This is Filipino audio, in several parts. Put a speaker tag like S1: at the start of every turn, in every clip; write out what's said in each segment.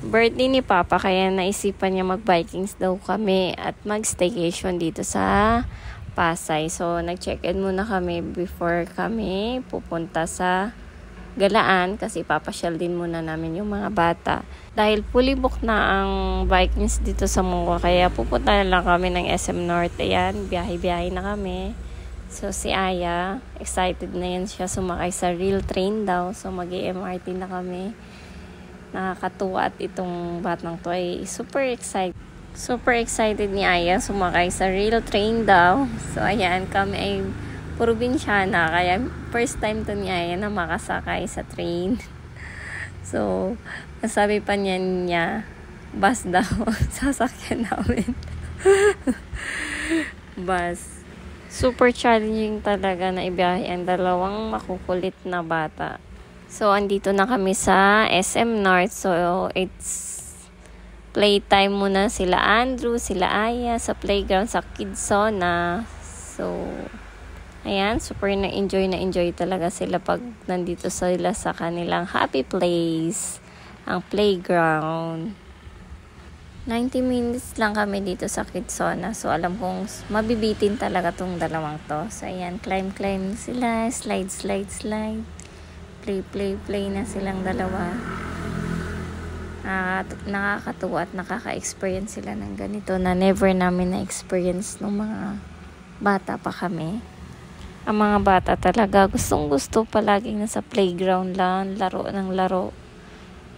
S1: birthday ni Papa, kaya naisipan niya mag-Vikings daw kami at mag-staycation dito sa Pasay. So, nag-check-in muna kami before kami pupunta sa Galaan kasi papasyal din muna namin yung mga bata. Dahil fully book na ang Vikings dito sa Mungwa, kaya pupunta na lang kami ng SM North. Ayan, biyahe-biyahe na kami. So, si Aya, excited na yan siya sumakay sa real train daw. So, mag-MRT na kami. Nakakatuwa at itong batang to ay super excited. Super excited ni Aya sumakay sa real train daw. So, ayan, kami ay probinsyana. Kaya, first time to ni Aya na makasakay sa train. So, nasabi pa niya, bus daw, sasakyan namin. Bus. Super challenging talaga na ibiyahe ang dalawang makukulit na bata. So, andito na kami sa SM North. So, it's playtime muna sila Andrew, sila Aya sa playground sa Kidzona. So, ayan, super na-enjoy talaga sila pag nandito sila sa kanilang happy place, ang playground. 90 minutes lang kami dito sa Kidzona. So, alam kong mabibitin talaga tong dalawang to. So, ayan, climb sila, slide. Play na silang dalawa. Nakakatuwa at nakaka-experience sila ng ganito na never namin na-experience nung mga bata pa kami. Ang mga bata talaga gustong-gusto palaging nasa playground lang, laro ng laro.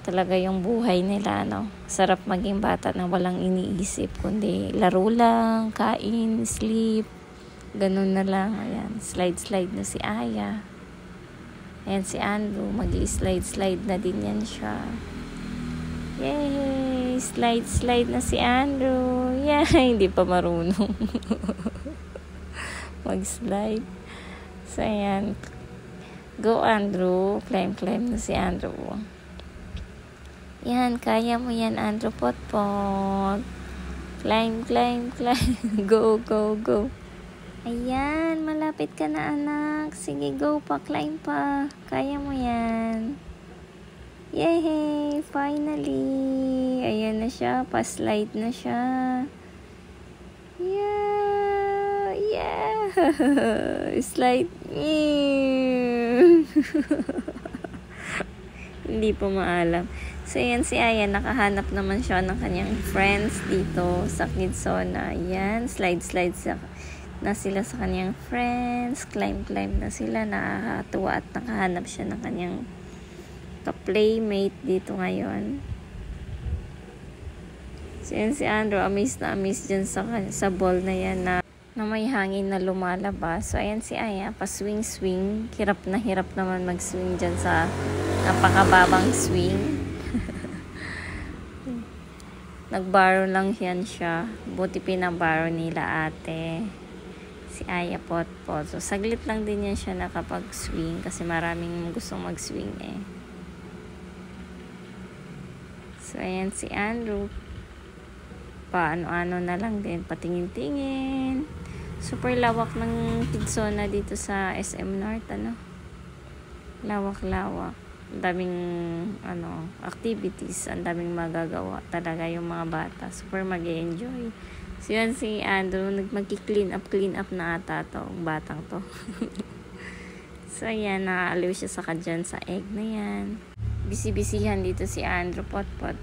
S1: Talaga yung buhay nila, no? Sarap maging bata na walang iniisip, kundi laro lang, kain, sleep. Ganun na lang. Ayan, slide na si Aya. Ayan si Andrew, mag-i-slide na din yan siya. Yay! Slide na si Andrew. Yay! Hindi pa marunong mag-slide. So, ayan. Go, Andrew. Climb na si Andrew. Yan, kaya mo yan, Andrew Potpot. Climb. Go. Ayan, malapit ka na, anak. Sige, go pa, climb pa. Kaya mo yan. Yay! Finally! Ayan na siya, pa-slide na siya. Yeah! Slide. Hindi pa maalam. So, yan si Aya, nakahanap naman siya ng kanyang friends dito sa Kidzona. Ayan, slide na sila sa kanyang friends. Climb na sila. Nakakatuwa at nakahanap siya ng kanyang ka-playmate dito ngayon. So, yan si Andrew, amazed dyan sa ball na yan na may hangin na lumalabas. So, ayan si Aya, pa-swing. Hirap naman mag-swing dyan sa napakababang swing. Nag-borrow lang yan siya. Buti pinabaro nila ate. Si Aya Potpot. So, saglit lang din yan siya nakapag-swing kasi maraming gustong mag-swing eh. So, ayan si Andrew. Paano-ano na lang din. Patingin-tingin. Super lawak ng Kidzona dito sa SM North, ano? Lawak. Ang daming, activities. Ang daming magagawa talaga yung mga bata. Super mag-enjoy. So, yan si Andrew, mag-clean up na ata to, ang batang to. So, ayan, nakaaliw siya sa kadyan sa egg na yan. Busy-busyhan dito si Andrew Potpot.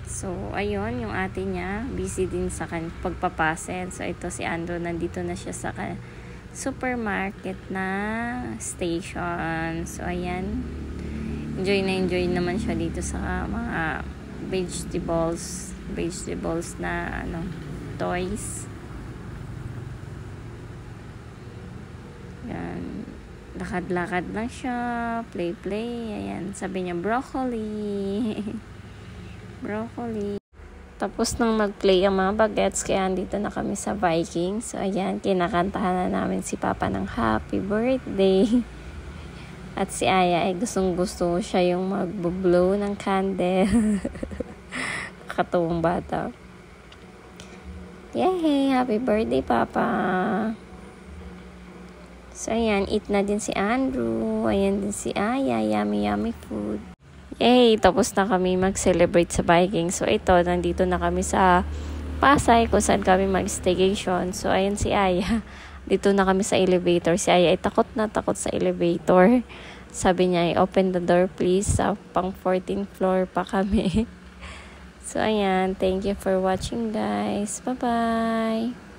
S1: So, ayun, yung ate niya, busy din sa pagpapasen. So, ito si Andrew, nandito na siya sa supermarket na station. So, ayan, enjoy naman siya dito sa mga vegetables na, toys. Yan. Lakad lang siya. Play. Ayan. Sabi niya, broccoli. Tapos nang mag-play ang mga bagets, kaya andito na kami sa Vikings. So, ayan. Kinakantahan na namin si Papa ng happy birthday. At si Aya ay gustong-gusto siya yung mag-blow ng candle. Katuwang bata. Yay! Happy birthday, Papa! So, ayan. Eat na din si Andrew. Ayan din si Aya. Yummy food. Yay! Tapos na kami mag-celebrate sa Viking. So, ito, nandito na kami sa Pasay kung saan kami mag-staycation. So, ayun si Aya. Dito na kami sa elevator. Si Aya ay takot na takot sa elevator. Sabi niya, open the door please. Sa pang 14th floor pa kami. So, ayan. Thank you for watching, guys. Bye-bye!